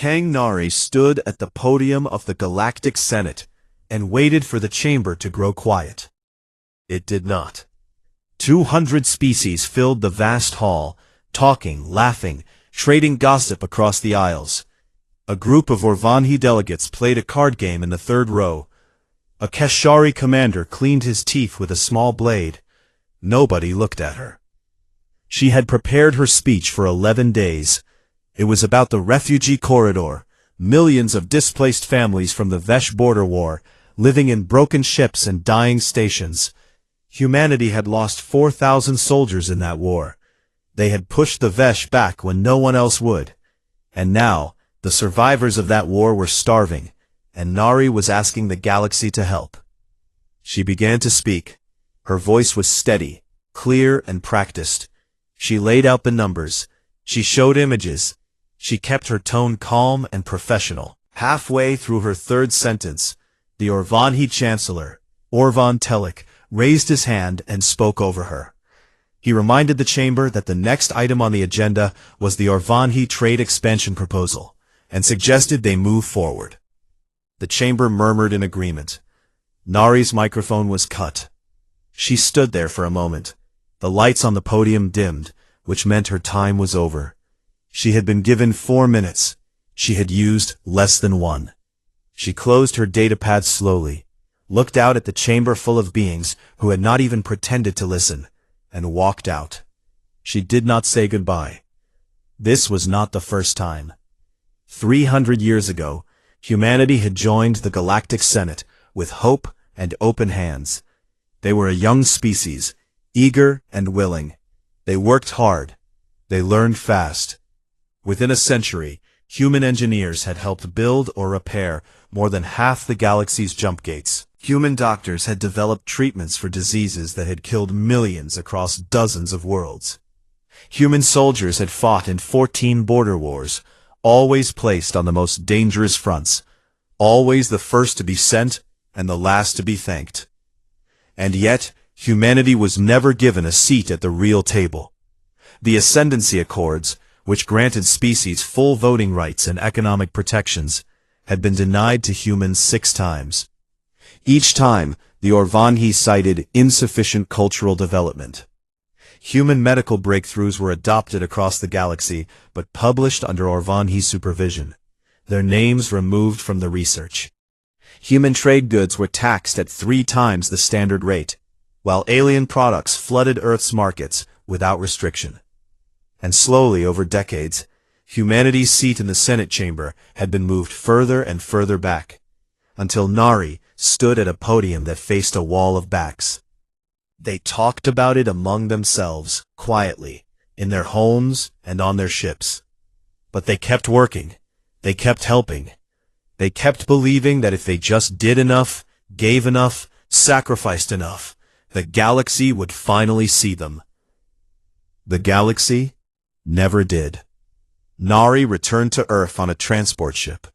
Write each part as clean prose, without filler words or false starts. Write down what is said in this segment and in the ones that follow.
Kang Nari stood at the podium of the Galactic Senate and waited for the chamber to grow quiet. It did not. 200 species filled the vast hall, talking, laughing, trading gossip across the aisles. A group of Orvanhi delegates played a card game in the third row. A Keshari commander cleaned his teeth with a small blade. Nobody looked at her. She had prepared her speech for 11 days. It was about the refugee corridor, millions of displaced families from the Vesh border war, living in broken ships and dying stations. Humanity had lost 4,000 soldiers in that war. They had pushed the Vesh back when no one else would. And now, the survivors of that war were starving, and Nari was asking the galaxy to help. She began to speak. Her voice was steady, clear, and practiced. She laid out the numbers. She showed images. She kept her tone calm and professional. Halfway through her third sentence, the Orvanhi Chancellor, Orvan Telik, raised his hand and spoke over her. He reminded the chamber that the next item on the agenda was the Orvanhi trade expansion proposal, and suggested they move forward. The chamber murmured in agreement. Nari's microphone was cut. She stood there for a moment. The lights on the podium dimmed, which meant her time was over. She had been given 4 minutes. She had used less than 1. She closed her datapad slowly, looked out at the chamber full of beings who had not even pretended to listen, and walked out. She did not say goodbye. This was not the first time. 300 years ago, humanity had joined the Galactic Senate with hope and open hands. They were a young species, eager and willing. They worked hard. They learned fast. Within a century, human engineers had helped build or repair more than half the galaxy's jump gates. Human doctors had developed treatments for diseases that had killed millions across dozens of worlds. Human soldiers had fought in 14 border wars, always placed on the most dangerous fronts, always the first to be sent and the last to be thanked. And yet, humanity was never given a seat at the real table. The Ascendancy Accords, which granted species full voting rights and economic protections, had been denied to humans 6 times. Each time, the Orvanhi cited insufficient cultural development. Human medical breakthroughs were adopted across the galaxy, but published under Orvanhi supervision. Their names removed from the research. Human trade goods were taxed at 3 times the standard rate, while alien products flooded Earth's markets without restriction. And slowly, over decades, humanity's seat in the Senate chamber had been moved further and further back, until Nari stood at a podium that faced a wall of backs. They talked about it among themselves, quietly, in their homes and on their ships. But they kept working. They kept helping. They kept believing that if they just did enough, gave enough, sacrificed enough, the galaxy would finally see them. The galaxy never did. Nari returned to Earth on a transport ship.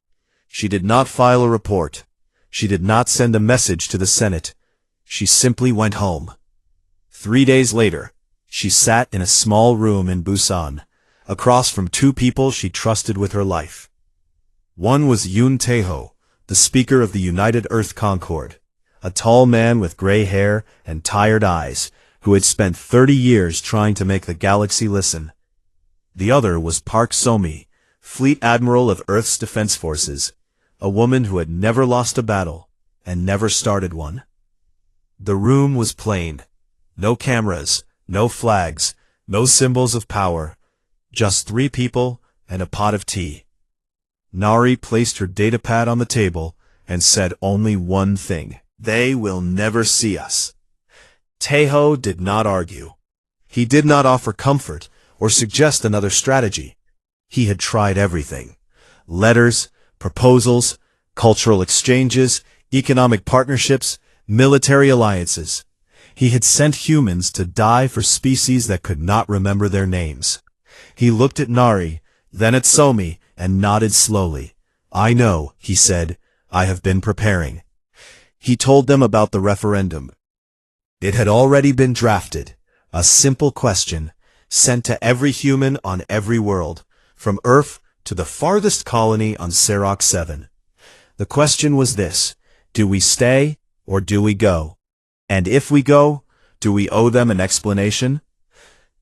She did not file a report. She did not send a message to the Senate. She simply went home. 3 days later, she sat in a small room in Busan, across from 2 people she trusted with her life. One was Yoon Tae-ho, the Speaker of the United Earth Concord, a tall man with gray hair and tired eyes, who had spent 30 years trying to make the galaxy listen. The other was Park So-mi, Fleet Admiral of Earth's Defense Forces, a woman who had never lost a battle and never started one. The room was plain. No cameras, no flags, no symbols of power, just 3 people and a pot of tea. Nari placed her datapad on the table and said only one thing: "They will never see us." Tae-ho did not argue. He did not offer comfort or suggest another strategy. He had tried everything: letters, proposals, cultural exchanges, economic partnerships, military alliances. He had sent humans to die for species that could not remember their names. He looked at Nari, then at So-mi, and nodded slowly. "I know," he said. "I have been preparing." He told them about the referendum. It had already been drafted, a simple question, sent to every human on every world, from Earth to the farthest colony on Sirach 7. The question was this: do we stay or do we go? And if we go, do we owe them an explanation?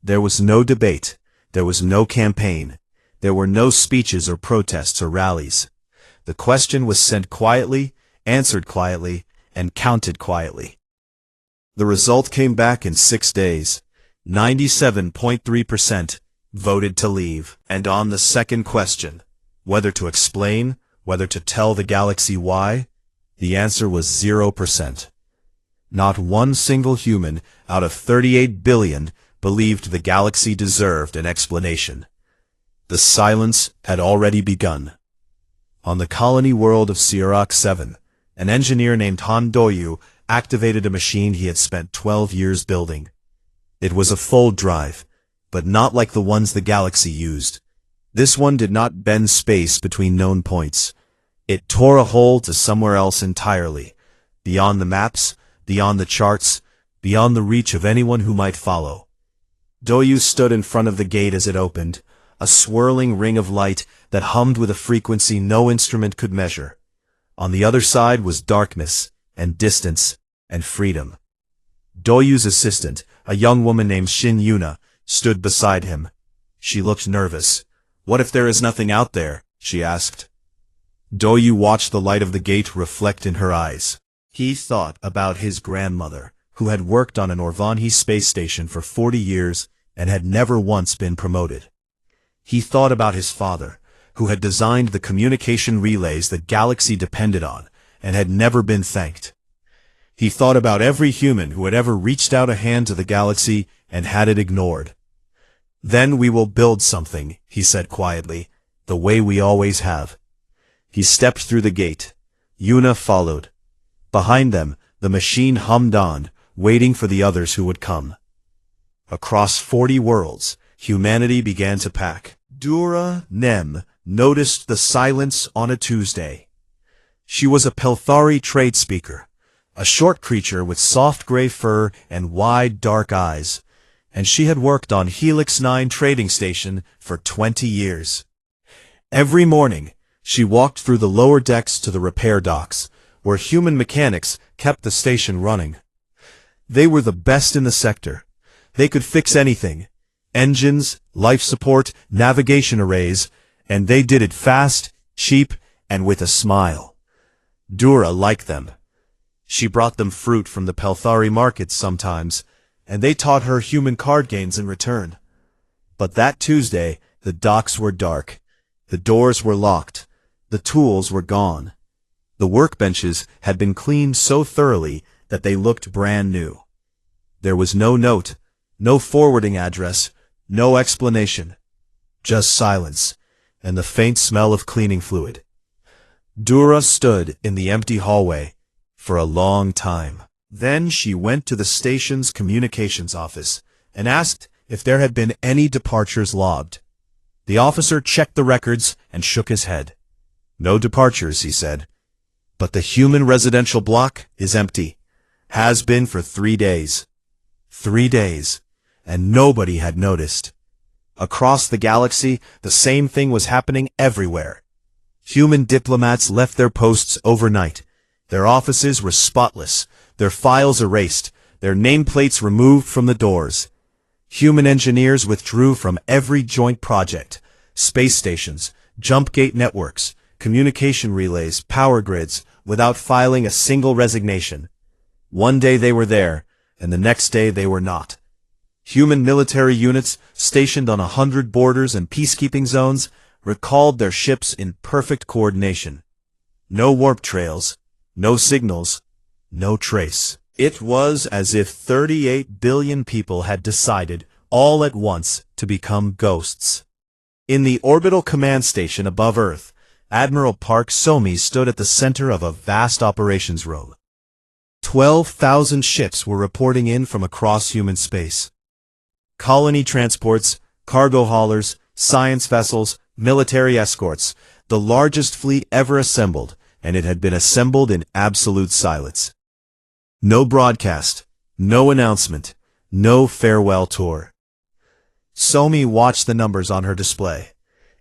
There was no debate. There was no campaign. There were no speeches or protests or rallies. The question was sent quietly, answered quietly, and counted quietly. The result came back in 6 days. 97.3% voted to leave. And on the second question, whether to explain, whether to tell the galaxy why, the answer was 0%. Not one single human out of 38 billion believed the galaxy deserved an explanation. The silence had already begun. On the colony world of Sirach 7, an engineer named Han Doyu activated a machine he had spent 12 years building. It was a fold drive, but not like the ones the galaxy used. This one did not bend space between known points. It tore a hole to somewhere else entirely, beyond the maps, beyond the charts, beyond the reach of anyone who might follow. Doyu stood in front of the gate as it opened, a swirling ring of light that hummed with a frequency no instrument could measure. On the other side was darkness, and distance, and freedom. Doyu's assistant, a young woman named Shin Yuna, stood beside him. She looked nervous. "What if there is nothing out there?" she asked. Doyu watched the light of the gate reflect in her eyes. He thought about his grandmother, who had worked on an Orvanhi space station for 40 years and had never once been promoted. He thought about his father, who had designed the communication relays the galaxy depended on and had never been thanked. He thought about every human who had ever reached out a hand to the galaxy and had it ignored. "Then we will build something," he said quietly, "the way we always have." He stepped through the gate. Yuna followed. Behind them, the machine hummed on, waiting for the others who would come. Across 40 worlds, humanity began to pack. Dura Nem noticed the silence on a Tuesday. She was a Pelthari trade speaker, a short creature with soft gray fur and wide dark eyes, and she had worked on Helix 9 trading station for 20 years. Every morning, she walked through the lower decks to the repair docks, where human mechanics kept the station running. They were the best in the sector. They could fix anything: engines, life support, navigation arrays, and they did it fast, cheap, and with a smile. Dura liked them. She brought them fruit from the Pelthari markets sometimes, and they taught her human card games in return. But that Tuesday, the docks were dark. The doors were locked. The tools were gone. The workbenches had been cleaned so thoroughly that they looked brand new. There was no note, no forwarding address, no explanation. Just silence, and the faint smell of cleaning fluid. Dura stood in the empty hallway for a long time. Then she went to the station's communications office and asked if there had been any departures logged. The officer checked the records and shook his head. "No departures," he said. "But the human residential block is empty. Has been for 3 days. 3 days, and nobody had noticed." Across the galaxy, the same thing was happening everywhere. Human diplomats left their posts overnight. Their offices were spotless, their files erased, their nameplates removed from the doors. Human engineers withdrew from every joint project: space stations, jump gate networks, communication relays, power grids, without filing a single resignation. One day they were there, and the next day they were not. Human military units, stationed on 100 borders and peacekeeping zones, recalled their ships in perfect coordination. No warp trails, no signals, no trace. It was as if 38 billion people had decided, all at once, to become ghosts. In the orbital command station above Earth, Admiral Park Somi stood at the center of a vast operations room. 12,000 ships were reporting in from across human space. Colony transports, cargo haulers, science vessels, military escorts, the largest fleet ever assembled, and it had been assembled in absolute silence. No broadcast, no announcement, no farewell tour. Somi watched the numbers on her display.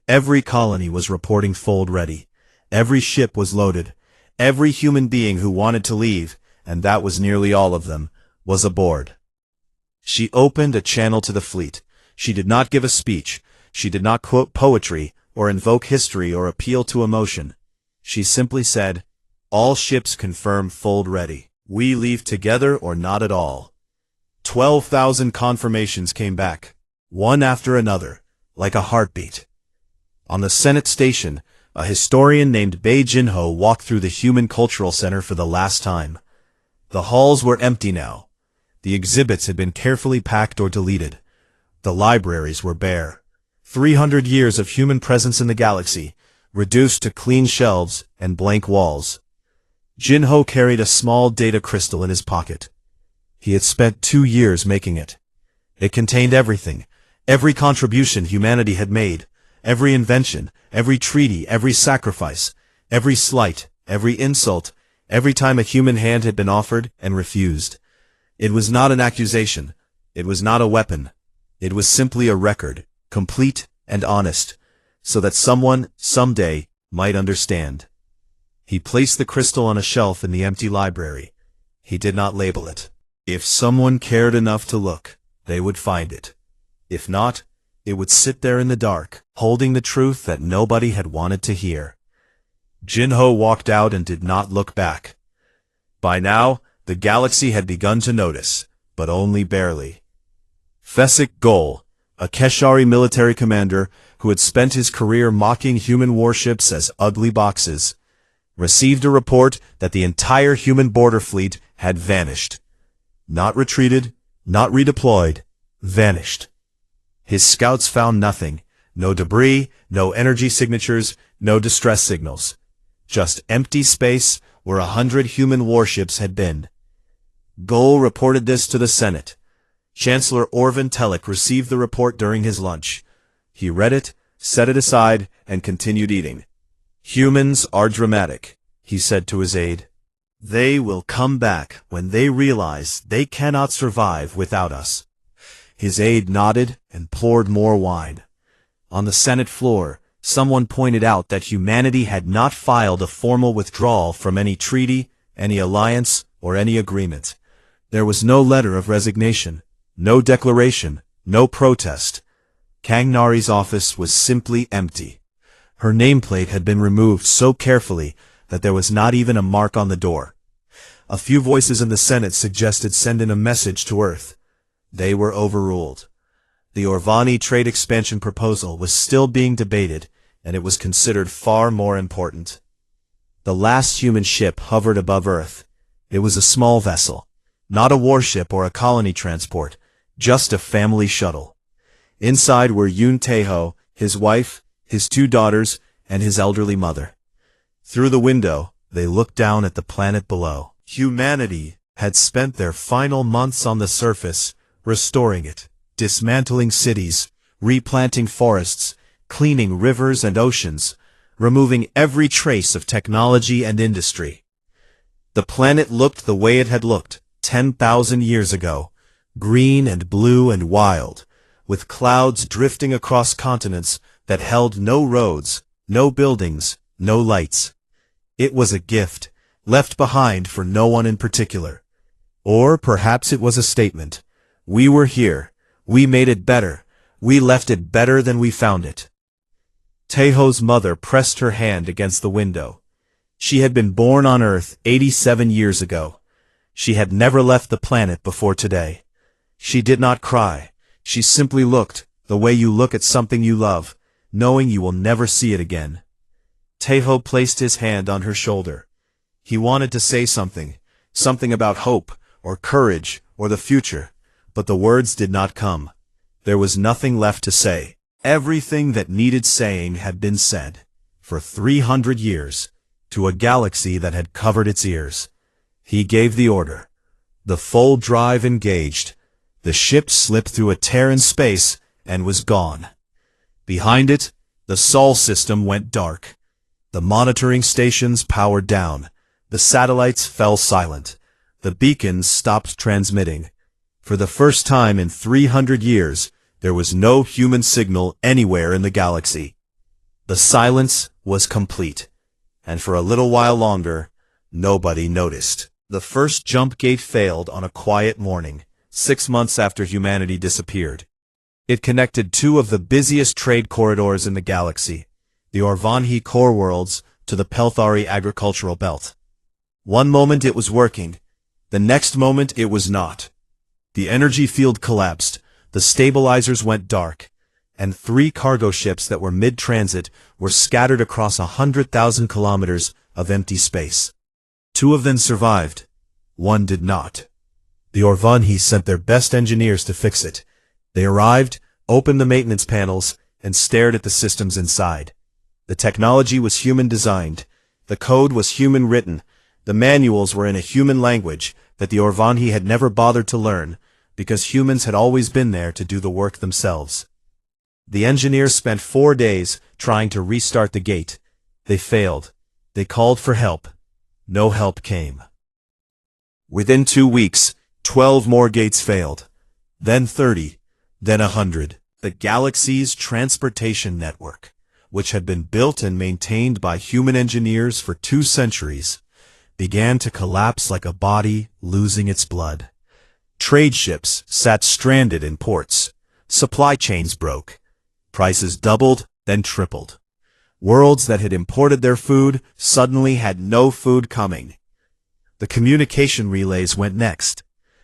Every colony was reporting fold ready. Every ship was loaded. Every human being who wanted to leave, and that was nearly all of them, was aboard. She opened a channel to the fleet. She did not give a speech. She did not quote poetry, or invoke history, or appeal to emotion. She simply said, "All ships confirm fold ready. We leave together or not at all." 12,000 confirmations came back, one after another, like a heartbeat. On the Senate station, a historian named Bei Jinho walked through the Human Cultural Center for the last time. The halls were empty now. The exhibits had been carefully packed or deleted. The libraries were bare. 300 years of human presence in the galaxy, reduced to clean shelves and blank walls. Jinho carried a small data crystal in his pocket. He had spent 2 years making it. It contained everything, every contribution humanity had made, every invention, every treaty, every sacrifice, every slight, every insult, every time a human hand had been offered and refused. It was not an accusation. It was not a weapon. It was simply a record, complete and honest, so that someone, someday, might understand. He placed the crystal on a shelf in the empty library. He did not label it. If someone cared enough to look, they would find it. If not, it would sit there in the dark, holding the truth that nobody had wanted to hear. Jinho walked out and did not look back. By now, the galaxy had begun to notice, but only barely. Fesik Gol, a Keshari military commander who had spent his career mocking human warships as ugly boxes, received a report that the entire human border fleet had vanished. Not retreated, not redeployed, vanished. His scouts found nothing, no debris, no energy signatures, no distress signals. Just empty space where 100 human warships had been. Gol reported this to the Senate. Chancellor Orvin Telek received the report during his lunch. He read it, set it aside, and continued eating. "Humans are dramatic," he said to his aide. "They will come back when they realize they cannot survive without us." His aide nodded and poured more wine. On the Senate floor, someone pointed out that humanity had not filed a formal withdrawal from any treaty, any alliance, or any agreement. There was no letter of resignation, no declaration, no protest. Kang Nari's office was simply empty. Her nameplate had been removed so carefully that there was not even a mark on the door. A few voices in the Senate suggested send in a message to Earth. They were overruled. The Orvani trade expansion proposal was still being debated, and it was considered far more important. The last human ship hovered above Earth. It was a small vessel, not a warship or a colony transport, just a family shuttle. Inside were Yoon Tae-ho, his wife, his 2 daughters, and his elderly mother. Through the window, they looked down at the planet below. Humanity had spent their final months on the surface, restoring it, dismantling cities, replanting forests, cleaning rivers and oceans, removing every trace of technology and industry. The planet looked the way it had looked 10,000 years ago, green and blue and wild, with clouds drifting across continents that held no roads, no buildings, no lights. It was a gift, left behind for no one in particular. Or perhaps it was a statement. We were here. We made it better. We left it better than we found it. Taeho's mother pressed her hand against the window. She had been born on Earth 87 years ago. She had never left the planet before today. She did not cry. She simply looked, the way you look at something you love, knowing you will never see it again. Taeho placed his hand on her shoulder. He wanted to say something about hope, or courage, or the future, but the words did not come. There was nothing left to say. Everything that needed saying had been said, for 300 years, to a galaxy that had covered its ears. He gave the order. The full drive engaged. The ship slipped through a tear in space and was gone. Behind it, the Sol system went dark. The monitoring stations powered down. The satellites fell silent. The beacons stopped transmitting. For the first time in 300 years, there was no human signal anywhere in the galaxy. The silence was complete, and for a little while longer, nobody noticed. The first jump gate failed on a quiet morning, 6 months after humanity disappeared. It connected two of the busiest trade corridors in the galaxy, the Orvanhi core worlds to the Pelthari agricultural belt. One moment it was working, the next moment it was not. The energy field collapsed, the stabilizers went dark, and 3 cargo ships that were mid-transit were scattered across 100,000 kilometers of empty space. 2 of them survived. 1 did not. The Orvanhi sent their best engineers to fix it. They arrived, opened the maintenance panels, and stared at the systems inside. The technology was human-designed. The code was human-written. The manuals were in a human language that the Orvanhi had never bothered to learn, because humans had always been there to do the work themselves. The engineers spent 4 days trying to restart the gate. They failed. They called for help. No help came. Within 2 weeks, 12 more gates failed. Then 30. Then 100. The galaxy's transportation network, which had been built and maintained by human engineers for 2 centuries, began to collapse like a body losing its blood. Trade ships sat stranded in ports. Supply chains broke. Prices doubled, then tripled. Worlds that had imported their food suddenly had no food coming. The communication relays went next.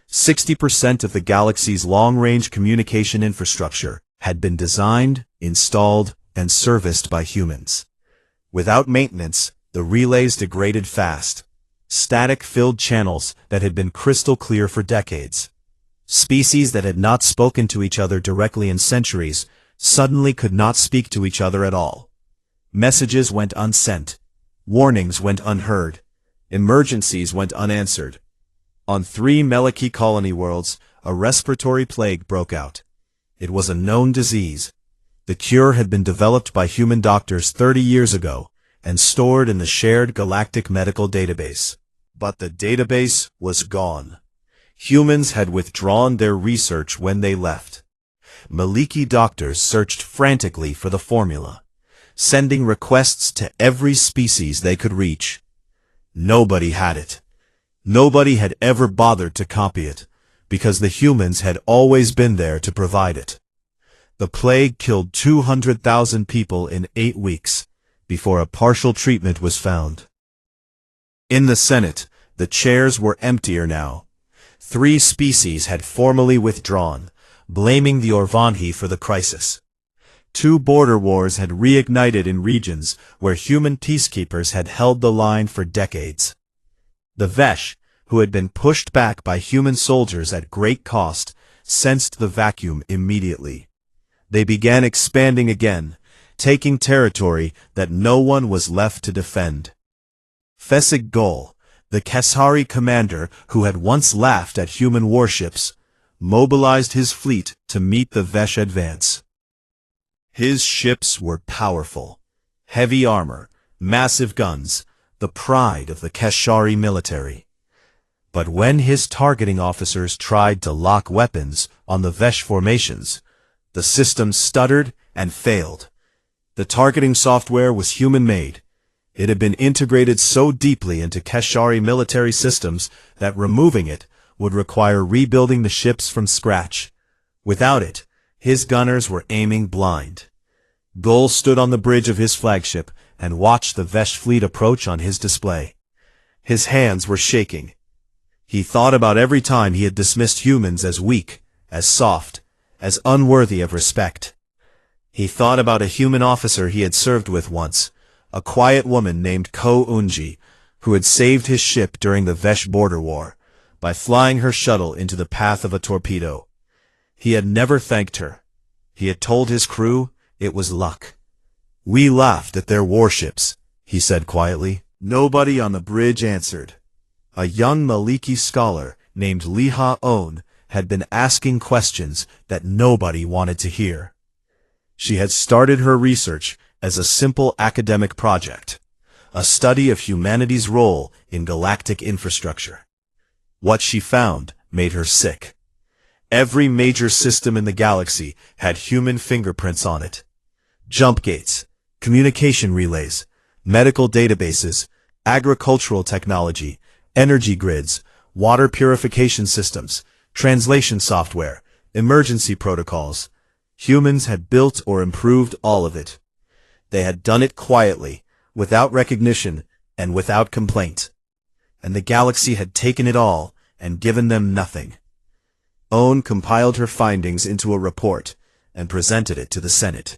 60% of the galaxy's long-range communication infrastructure had been designed, installed, and serviced by humans. Without maintenance, the relays degraded fast. Static-filled channels that had been crystal clear for decades. Species that had not spoken to each other directly in centuries suddenly could not speak to each other at all. Messages went unsent. Warnings went unheard. Emergencies went unanswered. On 3 Meliki colony worlds, a respiratory plague broke out. It was a known disease. The cure had been developed by human doctors 30 years ago and stored in the shared galactic medical database. But the database was gone. Humans had withdrawn their research when they left. Maliki doctors searched frantically for the formula, sending requests to every species they could reach. Nobody had it. Nobody had ever bothered to copy it, because the humans had always been there to provide it. The plague killed 200,000 people in 8 weeks, before a partial treatment was found. In the Senate, the chairs were emptier now. 3 species had formally withdrawn, blaming the Orvanhi for the crisis. 2 border wars had reignited in regions where human peacekeepers had held the line for decades. The Vesh, who had been pushed back by human soldiers at great cost, sensed the vacuum immediately. They began expanding again, taking territory that no one was left to defend. Fesig Gol, the Kesari commander who had once laughed at human warships, mobilized his fleet to meet the Vesh advance. His ships were powerful. Heavy armor, massive guns, the pride of the Keshari military. But when his targeting officers tried to lock weapons on the Vesh formations, the system stuttered and failed. The targeting software was human-made. It had been integrated so deeply into Keshari military systems that removing it would require rebuilding the ships from scratch. Without it, his gunners were aiming blind. Gol stood on the bridge of his flagship and watched the Vesh fleet approach on his display. His hands were shaking. He thought about every time he had dismissed humans as weak, as soft, as unworthy of respect. He thought about a human officer he had served with once, a quiet woman named Ko Unji, who had saved his ship during the Vesh border war by flying her shuttle into the path of a torpedo. He had never thanked her. He had told his crew it was luck. "We laughed at their warships," he said quietly. Nobody on the bridge answered. A young Maliki scholar named Liha On had been asking questions that nobody wanted to hear. She had started her research as a simple academic project, a study of humanity's role in galactic infrastructure. What she found made her sick. Every major system in the galaxy had human fingerprints on it. Jump gates, communication relays, medical databases, agricultural technology, energy grids, water purification systems, translation software, emergency protocols. Humans had built or improved all of it. They had done it quietly, without recognition, and without complaint. And the galaxy had taken it all and given them nothing. Owen compiled her findings into a report and presented it to the Senate.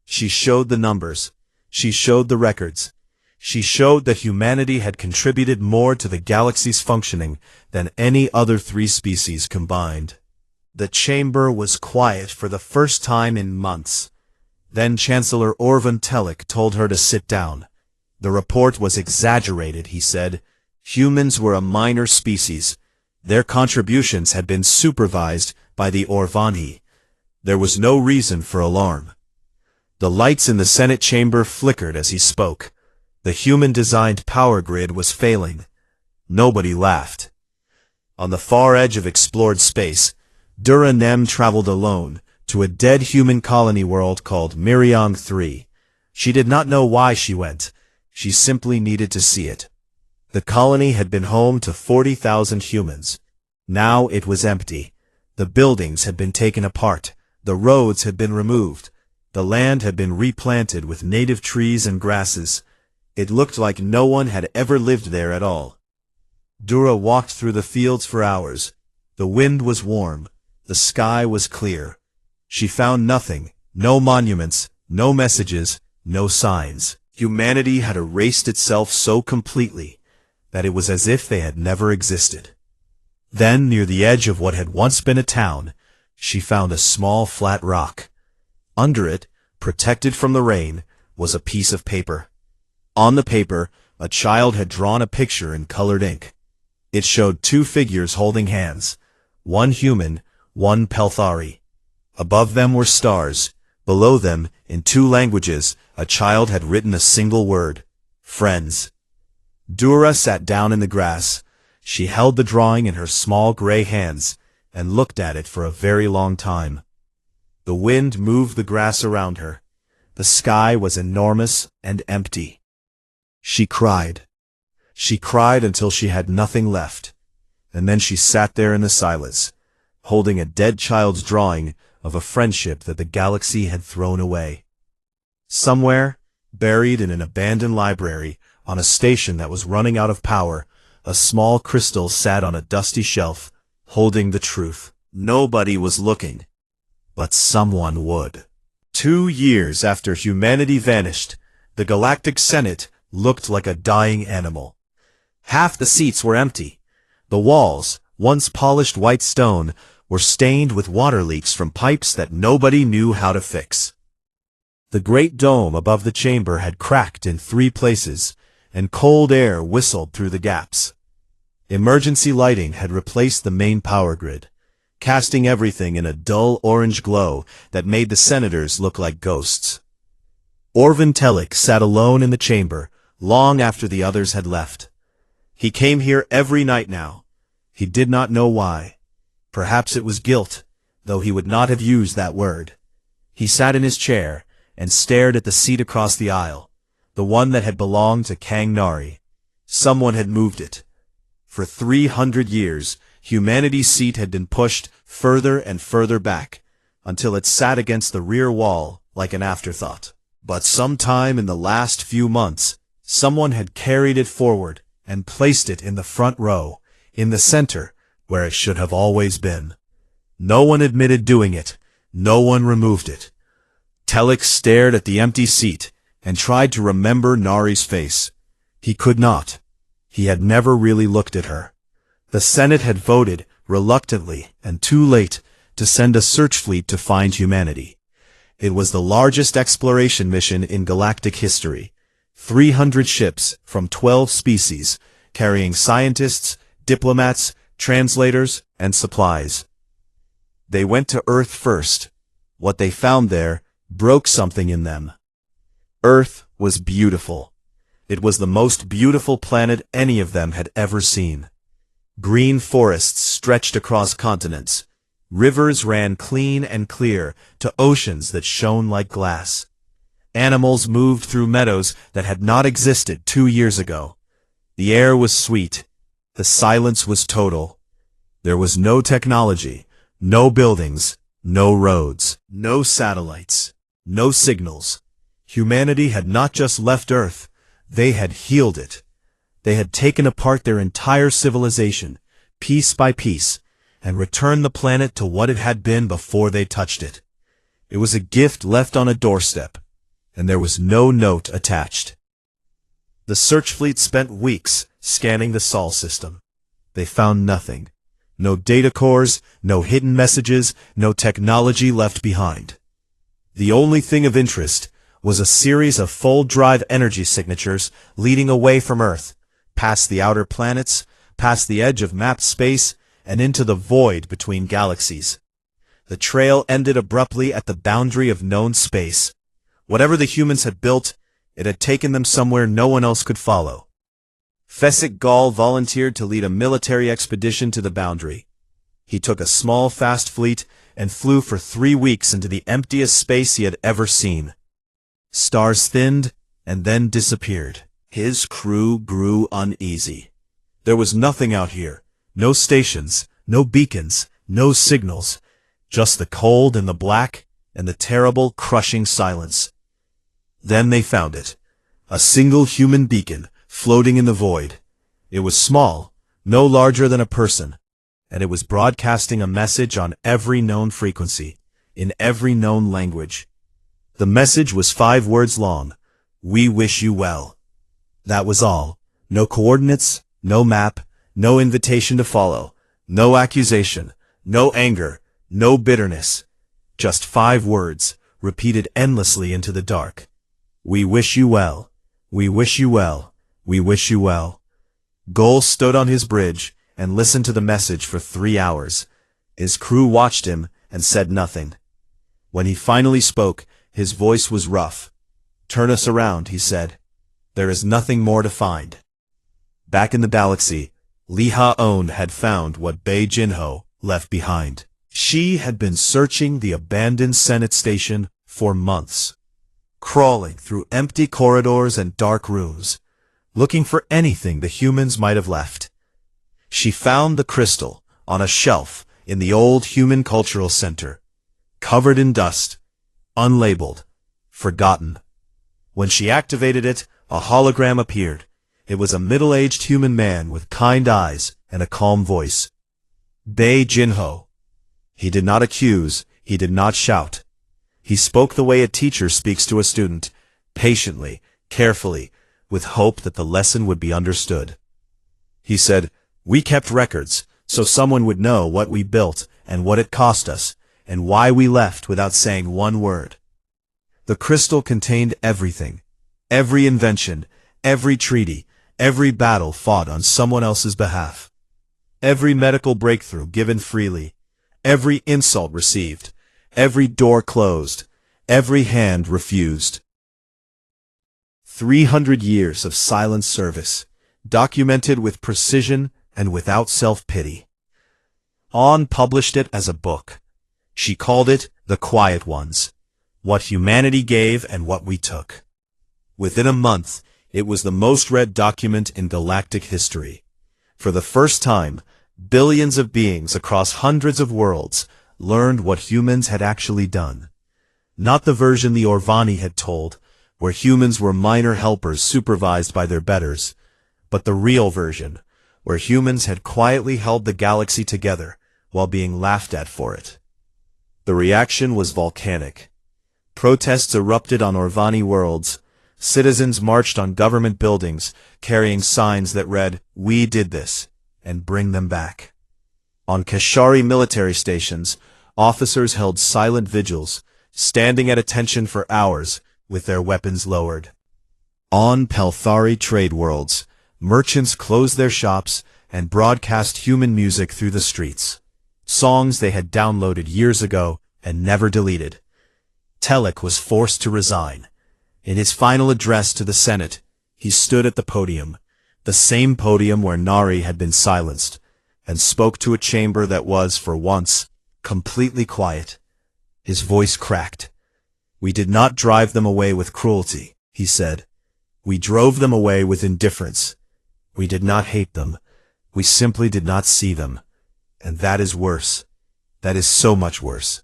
She showed the numbers. She showed the records. She showed that humanity had contributed more to the galaxy's functioning than any other 3 species combined. The chamber was quiet for the first time in months. Then Chancellor Orvin Telek told her to sit down. The report was exaggerated, he said. Humans were a minor species. Their contributions had been supervised by the Orvani. There was no reason for alarm. The lights in the Senate chamber flickered as he spoke. The human-designed power grid was failing. Nobody laughed. On the far edge of explored space, Dura Nem traveled alone to a dead human colony world called Miriam 3. She did not know why she went. She simply needed to see it. The colony had been home to 40,000 humans. Now it was empty. The buildings had been taken apart. The roads had been removed. The land had been replanted with native trees and grasses. It looked like no one had ever lived there at all. Dura walked through the fields for hours. The wind was warm. The sky was clear. She found nothing, no monuments, no messages, no signs. Humanity had erased itself so completely that it was as if they had never existed. Then, near the edge of what had once been a town, she found a small flat rock. Under it, protected from the rain, was a piece of paper. On the paper, a child had drawn a picture in colored ink. It showed 2 figures holding hands, one human, one Pelthari. Above them were stars. Below them, in 2 languages, a child had written a single word: friends. Dura sat down in the grass. She held the drawing in her small gray hands and looked at it for a very long time. The wind moved the grass around her. The sky was enormous and empty. She cried. She cried until she had nothing left, and then she sat there in the silence, holding a dead child's drawing of a friendship that the galaxy had thrown away. Somewhere, buried in an abandoned library, on a station that was running out of power, a small crystal sat on a dusty shelf, holding the truth. Nobody was looking, but someone would. 2 years after humanity vanished, the Galactic Senate looked like a dying animal. Half the seats were empty. The walls, once polished white stone, were stained with water leaks from pipes that nobody knew how to fix. The great dome above the chamber had cracked in 3 places, and cold air whistled through the gaps. Emergency lighting had replaced the main power grid, casting everything in a dull orange glow that made the senators look like ghosts. Orvin Telek sat alone in the chamber, long after the others had left. He came here every night now. He did not know why. Perhaps it was guilt, though he would not have used that word. He sat in his chair and stared at the seat across the aisle, the one that had belonged to Kang Nari. Someone had moved it. For 300 years, humanity's seat had been pushed further and further back, until it sat against the rear wall like an afterthought. But sometime in the last few months, someone had carried it forward and placed it in the front row, in the center, where it should have always been. No one admitted doing it. No one removed it. Telek stared at the empty seat and tried to remember Nari's face. He could not. He had never really looked at her. The Senate had voted, reluctantly and too late, to send a search fleet to find humanity. It was the largest exploration mission in galactic history. 300 ships from 12 species, carrying scientists, diplomats, translators, and supplies. They went to Earth first. What they found there broke something in them. Earth was beautiful. It was the most beautiful planet any of them had ever seen. Green forests stretched across continents. Rivers ran clean and clear to oceans that shone like glass. Animals moved through meadows that had not existed 2 years ago. The air was sweet. The silence was total. There was no technology, no buildings, no roads, no satellites, no signals. Humanity had not just left Earth, they had healed it. They had taken apart their entire civilization, piece by piece, and returned the planet to what it had been before they touched it. It was a gift left on a doorstep, and there was no note attached. The search fleet spent weeks scanning the Sol system. They found nothing. No data cores, no hidden messages, no technology left behind. The only thing of interest was a series of full-drive energy signatures leading away from Earth, past the outer planets, past the edge of mapped space, and into the void between galaxies. The trail ended abruptly at the boundary of known space. Whatever the humans had built, it had taken them somewhere no one else could follow. Fesic Gall volunteered to lead a military expedition to the boundary. He took a small, fast fleet and flew for 3 weeks into the emptiest space he had ever seen. Stars thinned and then disappeared. His crew grew uneasy. There was nothing out here. No stations, no beacons, no signals. Just the cold and the black and the terrible, crushing silence. Then they found it. A single human beacon, floating in the void. It was small, no larger than a person, and it was broadcasting a message on every known frequency, in every known language. The message was 5 words long. We wish you well. That was all. No coordinates, no map, no invitation to follow, no accusation, no anger, no bitterness. Just 5 words, repeated endlessly into the dark. We wish you well. We wish you well. We wish you well. Goal stood on his bridge and listened to the message for 3 hours. His crew watched him and said nothing. When he finally spoke, his voice was rough. Turn us around, he said. There is nothing more to find. Back in the galaxy, Lee Ha-on had found what Bei Jinho left behind. She had been searching the abandoned Senate station for months, crawling through empty corridors and dark rooms, looking for anything the humans might have left. She found the crystal on a shelf in the old Human Cultural Center, covered in dust, unlabeled, forgotten. When she activated it, a hologram appeared. It was a middle-aged human man with kind eyes and a calm voice. Bei Jinho. He did not accuse, he did not shout. He spoke the way a teacher speaks to a student, patiently, carefully, with hope that the lesson would be understood. He said, "We kept records, so someone would know what we built and what it cost us, and why we left without saying one word." The crystal contained everything, every invention, every treaty, every battle fought on someone else's behalf, every medical breakthrough given freely, every insult received, every door closed, every hand refused. 300 years of silent service, documented with precision and without self-pity. On published it as a book. She called it The Quiet Ones, What Humanity Gave and What We Took. Within a month, it was the most read document in galactic history. For the first time, billions of beings across hundreds of worlds learned what humans had actually done. Not the version the Orvani had told, where humans were minor helpers supervised by their betters, but the real version, where humans had quietly held the galaxy together while being laughed at for it. The reaction was volcanic. Protests erupted on Orvani worlds. Citizens marched on government buildings, carrying signs that read, "We did this," and "Bring them back." On Kashari military stations, officers held silent vigils, standing at attention for hours, with their weapons lowered. On Pelthari trade worlds, merchants closed their shops and broadcast human music through the streets, songs they had downloaded years ago and never deleted. Telek was forced to resign. In his final address to the Senate, he stood at the podium, the same podium where Nari had been silenced, and spoke to a chamber that was, for once, completely quiet. His voice cracked. "We did not drive them away with cruelty," he said. "We drove them away with indifference. We did not hate them. We simply did not see them. And that is worse. That is so much worse."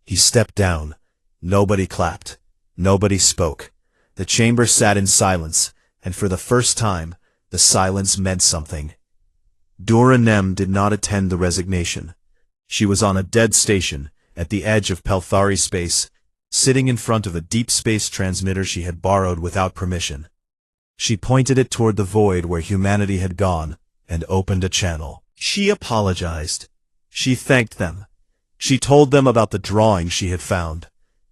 He stepped down. Nobody clapped. Nobody spoke. The chamber sat in silence, and for the first time, the silence meant something. Dora Nem did not attend the resignation. She was on a dead station, at the edge of Pelthari space, sitting in front of a deep space transmitter she had borrowed without permission. She pointed it toward the void where humanity had gone, and opened a channel. She apologized. She thanked them. She told them about the drawing she had found,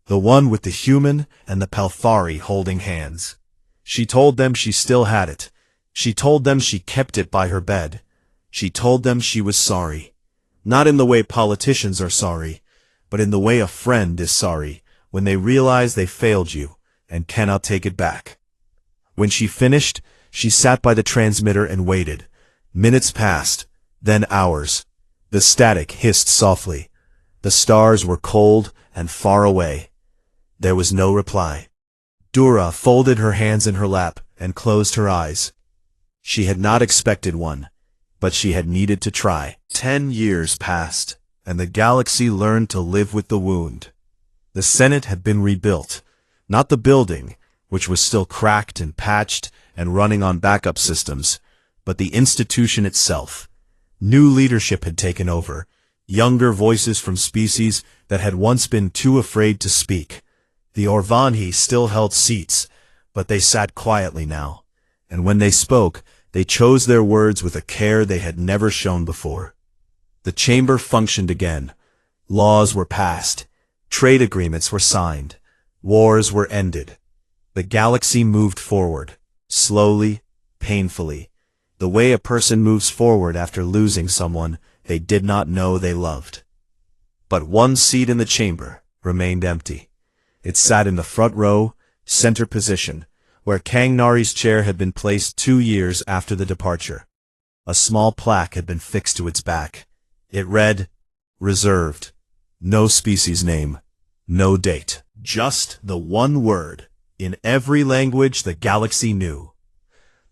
the one with the human and the Pelthari holding hands. She told them she still had it. She told them she kept it by her bed. She told them she was sorry. Not in the way politicians are sorry, but in the way a friend is sorry when they realize they failed you and cannot take it back. When she finished, she sat by the transmitter and waited. Minutes passed, then hours. The static hissed softly. The stars were cold and far away. There was no reply. Dura folded her hands in her lap and closed her eyes. She had not expected one, but she had needed to try. 10 years passed, and the galaxy learned to live with the wound. The Senate had been rebuilt, not the building, which was still cracked and patched and running on backup systems, but the institution itself. New leadership had taken over, younger voices from species that had once been too afraid to speak. The Orvanhi still held seats, but they sat quietly now, and when they spoke, they chose their words with a care they had never shown before. The chamber functioned again. Laws were passed. Trade agreements were signed. Wars were ended. The galaxy moved forward, slowly, painfully, the way a person moves forward after losing someone they did not know they loved. But one seat in the chamber remained empty. It sat in the front row, center position, where Kang Nari's chair had been placed 2 years after the departure. A small plaque had been fixed to its back. It read, "Reserved. No species name. No date." Just the one word, in every language the galaxy knew.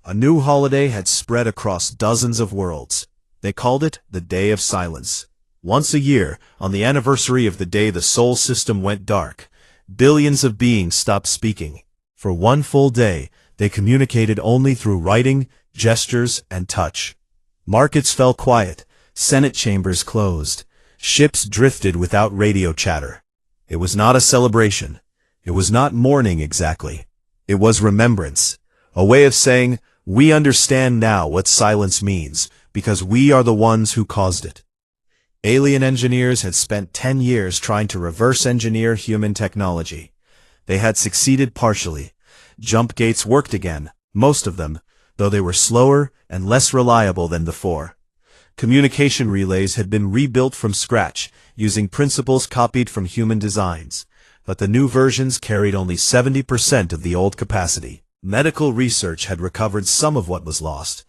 A new holiday had spread across dozens of worlds. They called it the Day of Silence. Once a year, on the anniversary of the day the Sol system went dark, billions of beings stopped speaking. For one full day, they communicated only through writing, gestures, and touch. Markets fell quiet, Senate chambers closed, ships drifted without radio chatter. It was not a celebration. It was not mourning exactly. It was remembrance, a way of saying, we understand now what silence means, because we are the ones who caused it. Alien engineers had spent 10 years trying to reverse engineer human technology. They had succeeded partially. Jump gates worked again, most of them, though they were slower and less reliable than before. Communication relays had been rebuilt from scratch, using principles copied from human designs, but the new versions carried only 70% of the old capacity. Medical research had recovered some of what was lost,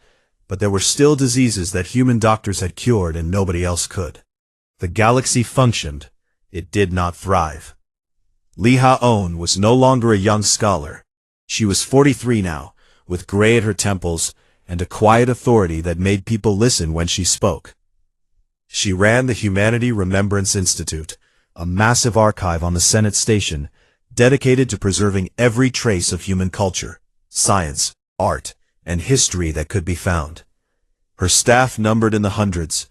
but there were still diseases that human doctors had cured and nobody else could. The galaxy functioned. It did not thrive. Li Ha-on was no longer a young scholar. She was 43 now, with gray at her temples, and a quiet authority that made people listen when she spoke. She ran the Humanity Remembrance Institute, a massive archive on the Senate station, dedicated to preserving every trace of human culture, science, art, and history that could be found. Her staff numbered in the hundreds.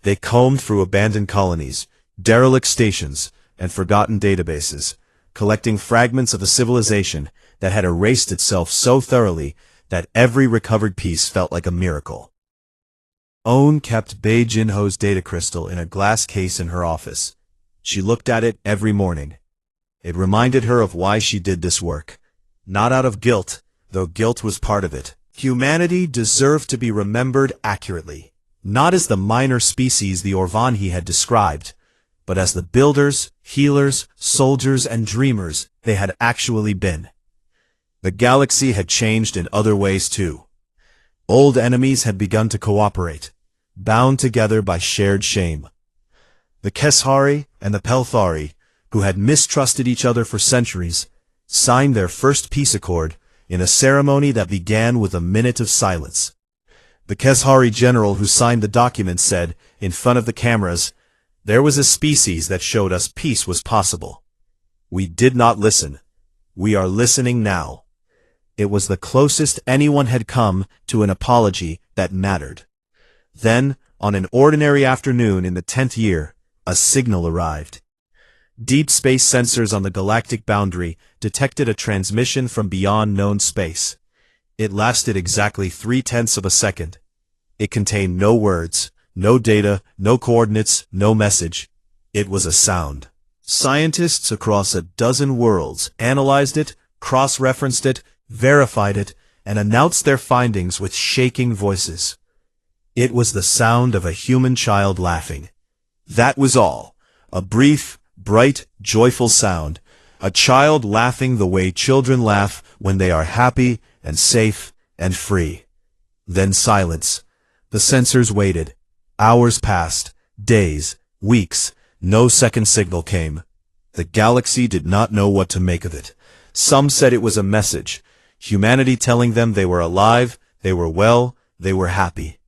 They combed through abandoned colonies, derelict stations, and forgotten databases, collecting fragments of a civilization that had erased itself so thoroughly that every recovered piece felt like a miracle. Owen kept Bei Jinho's data crystal in a glass case in her office. She looked at it every morning. It reminded her of why she did this work. Not out of guilt, though guilt was part of it. Humanity deserved to be remembered accurately, not as the minor species the Orvanhi had described, but as the builders, healers, soldiers, and dreamers they had actually been. The galaxy had changed in other ways too. Old enemies had begun to cooperate, bound together by shared shame. The Keshari and the Pelthari, who had mistrusted each other for centuries, signed their first peace accord in a ceremony that began with a minute of silence. The Kezhari general who signed the document said, in front of the cameras, "There was a species that showed us peace was possible. We did not listen. We are listening now." It was the closest anyone had come to an apology that mattered. Then, on an ordinary afternoon in the 10th year, a signal arrived. Deep space sensors on the galactic boundary detected a transmission from beyond known space. It lasted exactly 0.3 of a second. It contained no words, no data, no coordinates, no message. It was a sound. Scientists across a dozen worlds analyzed it, cross-referenced it, verified it, and announced their findings with shaking voices. It was the sound of a human child laughing. That was all. A brief, bright, joyful sound. A child laughing the way children laugh when they are happy and safe and free. Then silence. The sensors waited. Hours passed. Days. Weeks. No second signal came. The galaxy did not know what to make of it. Some said it was a message. Humanity telling them they were alive, they were well, they were happy.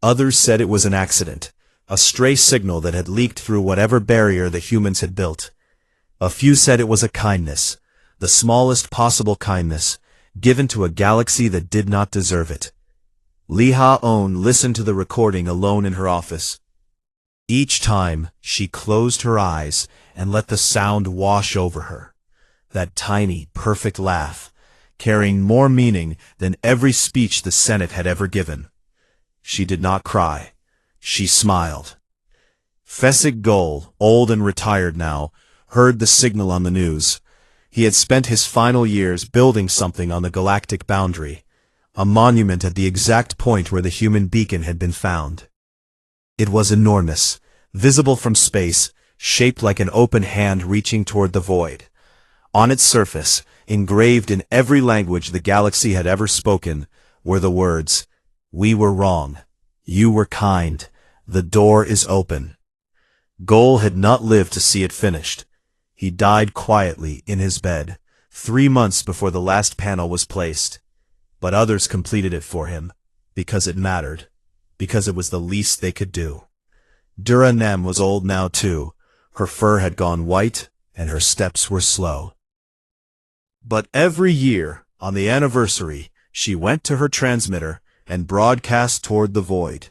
Others said it was an accident. A stray signal that had leaked through whatever barrier the humans had built. A few said it was a kindness, the smallest possible kindness, given to a galaxy that did not deserve it. Li Ha-on listened to the recording alone in her office. Each time, she closed her eyes and let the sound wash over her. That tiny, perfect laugh, carrying more meaning than every speech the Senate had ever given. She did not cry. She smiled. Fesig Gol, old and retired now, heard the signal on the news. He had spent his final years building something on the galactic boundary, a monument at the exact point where the human beacon had been found. It was enormous, visible from space, shaped like an open hand reaching toward the void. On its surface, engraved in every language the galaxy had ever spoken, were the words, "We were wrong. You were kind. The door is open." Gol had not lived to see it finished. He died quietly in his bed, 3 months before the last panel was placed. But others completed it for him, because it mattered, because it was the least they could do. Dura Nem was old now too. Her fur had gone white, and her steps were slow. But every year, on the anniversary, she went to her transmitter and broadcast toward the void.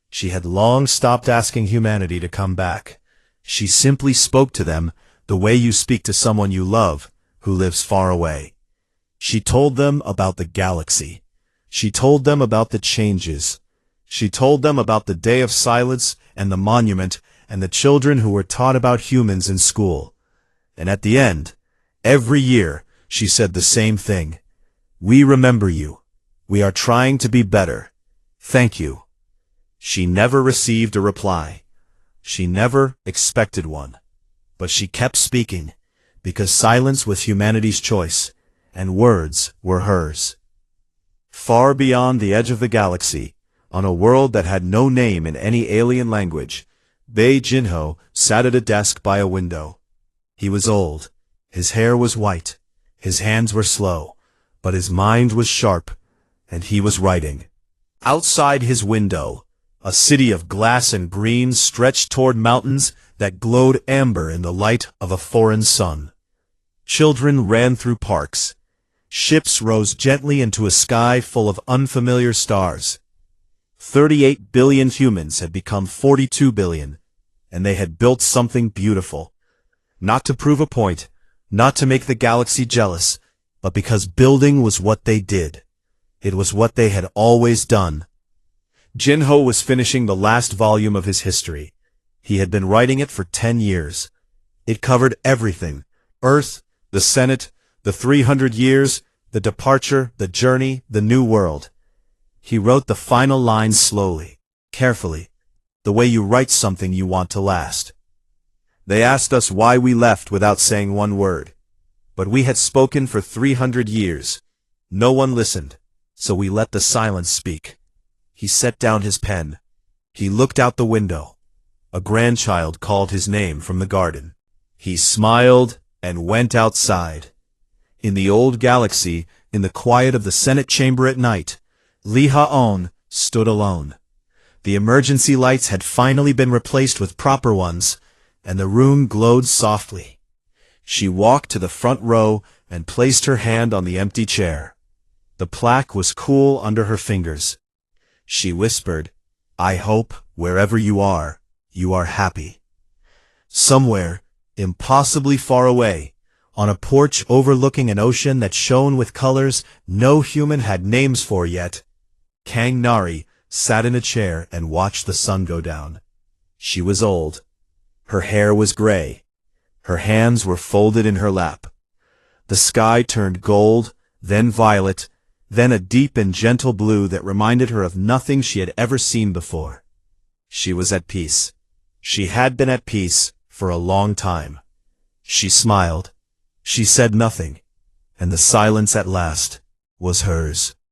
She had long stopped asking humanity to come back. She simply spoke to them the way you speak to someone you love, who lives far away. She told them about the galaxy. She told them about the changes. She told them about the day of silence and the monument and the children who were taught about humans in school. And at the end, every year, she said the same thing. "We remember you. We are trying to be better. Thank you." She never received a reply. She never expected one. But she kept speaking, because silence was humanity's choice, and words were hers. Far beyond the edge of the galaxy, on a world that had no name in any alien language, Bei Jinho sat at a desk by a window. He was old. His hair was white. His hands were slow, but his mind was sharp, and he was writing. Outside his window, a city of glass and green stretched toward mountains that glowed amber in the light of a foreign sun. Children ran through parks. Ships rose gently into a sky full of unfamiliar stars. 38 billion humans had become 42 billion, and they had built something beautiful. Not to prove a point, not to make the galaxy jealous, but because building was what they did. It was what they had always done. Jinho was finishing the last volume of his history. He had been writing it for 10 years. It covered everything: Earth, the Senate, the 300 years, the departure, the journey, the new world. He wrote the final lines slowly, carefully, the way you write something you want to last. They asked us why we left without saying one word. But we had spoken for 300 years. No one listened, so we let the silence speak. He set down his pen. He looked out the window. A grandchild called his name from the garden. He smiled and went outside. In the old galaxy, in the quiet of the Senate chamber at night, Li Ha-on stood alone. The emergency lights had finally been replaced with proper ones, and the room glowed softly. She walked to the front row and placed her hand on the empty chair. The plaque was cool under her fingers. She whispered, "I hope, wherever you are happy." Somewhere, impossibly far away, on a porch overlooking an ocean that shone with colors no human had names for yet, Kang Nari sat in a chair and watched the sun go down. She was old. Her hair was gray. Her hands were folded in her lap. The sky turned gold, then violet, then a deep and gentle blue that reminded her of nothing she had ever seen before. She was at peace. She had been at peace for a long time. She smiled. She said nothing, and the silence at last was hers.